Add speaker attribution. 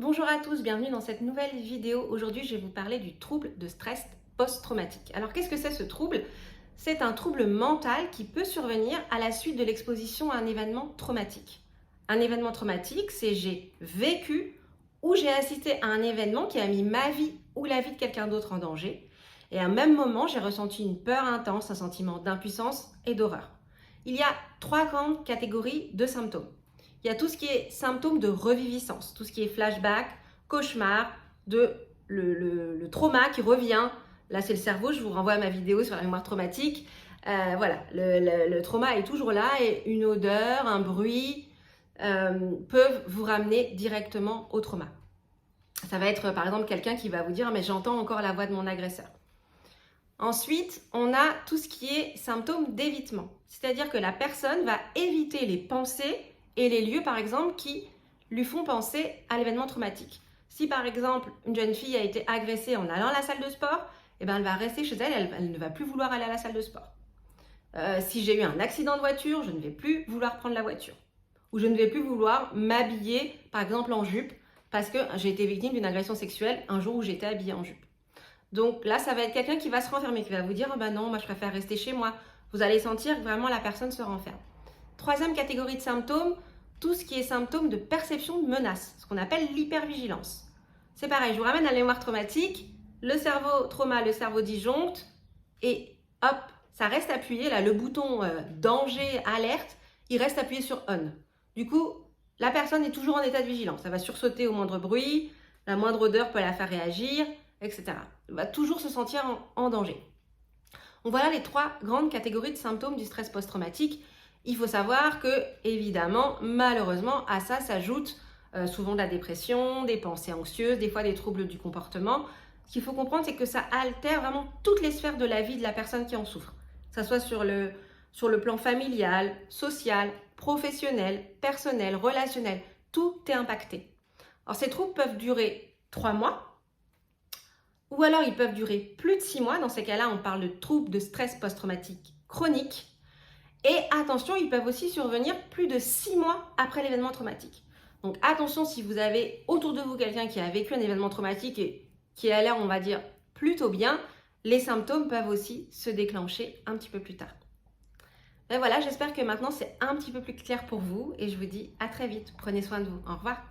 Speaker 1: Bonjour à tous, bienvenue dans cette nouvelle vidéo. Aujourd'hui, je vais vous parler du trouble de stress post-traumatique. Alors, qu'est-ce que c'est ce trouble? C'est un trouble mental qui peut survenir à la suite de l'exposition à un événement traumatique. Un événement traumatique, c'est j'ai vécu ou j'ai assisté à un événement qui a mis ma vie ou la vie de quelqu'un d'autre en danger. Et à un même moment, j'ai ressenti une peur intense, un sentiment d'impuissance et d'horreur. Il y a trois grandes catégories de symptômes. Il y a tout ce qui est symptômes de reviviscence, tout ce qui est flashback, cauchemar, le trauma qui revient. Là, c'est le cerveau, je vous renvoie à ma vidéo sur la mémoire traumatique. Voilà, le trauma est toujours là et une odeur, un bruit peuvent vous ramener directement au trauma. Ça va être par exemple quelqu'un qui va vous dire « mais j'entends encore la voix de mon agresseur ». Ensuite, on a tout ce qui est symptômes d'évitement. C'est-à-dire que la personne va éviter les pensées et les lieux, par exemple, qui lui font penser à l'événement traumatique. Si, par exemple, une jeune fille a été agressée en allant à la salle de sport, eh ben, elle va rester chez elle, elle ne va plus vouloir aller à la salle de sport. Si j'ai eu un accident de voiture, je ne vais plus vouloir prendre la voiture. Ou je ne vais plus vouloir m'habiller, par exemple, en jupe, parce que j'ai été victime d'une agression sexuelle un jour où j'étais habillée en jupe. Donc là, ça va être quelqu'un qui va se renfermer, qui va vous dire « oh ben non, moi je préfère rester chez moi ». Vous allez sentir que vraiment la personne se renferme. Troisième catégorie de symptômes, tout ce qui est symptômes de perception de menace, ce qu'on appelle l'hypervigilance. C'est pareil, je vous ramène à la mémoire traumatique, le cerveau trauma, le cerveau disjoncte, et hop, ça reste appuyé, là le bouton danger, alerte, il reste appuyé sur on. Du coup, la personne est toujours en état de vigilance, ça va sursauter au moindre bruit, la moindre odeur peut la faire réagir, etc. Elle va toujours se sentir en danger. Donc voilà les trois grandes catégories de symptômes du stress post-traumatique. Il faut savoir que, évidemment, malheureusement, à ça s'ajoute souvent de la dépression, des pensées anxieuses, des fois des troubles du comportement. Ce qu'il faut comprendre, c'est que ça altère vraiment toutes les sphères de la vie de la personne qui en souffre. Que ce soit sur le plan familial, social, professionnel, personnel, relationnel, tout est impacté. Alors ces troubles peuvent durer 3 mois, ou alors ils peuvent durer plus de 6 mois. Dans ces cas-là, on parle de troubles de stress post-traumatique chronique. Et attention, ils peuvent aussi survenir plus de 6 mois après l'événement traumatique. Donc attention, si vous avez autour de vous quelqu'un qui a vécu un événement traumatique et qui a l'air, on va dire, plutôt bien, les symptômes peuvent aussi se déclencher un petit peu plus tard. Ben voilà, j'espère que maintenant c'est un petit peu plus clair pour vous et je vous dis à très vite. Prenez soin de vous. Au revoir.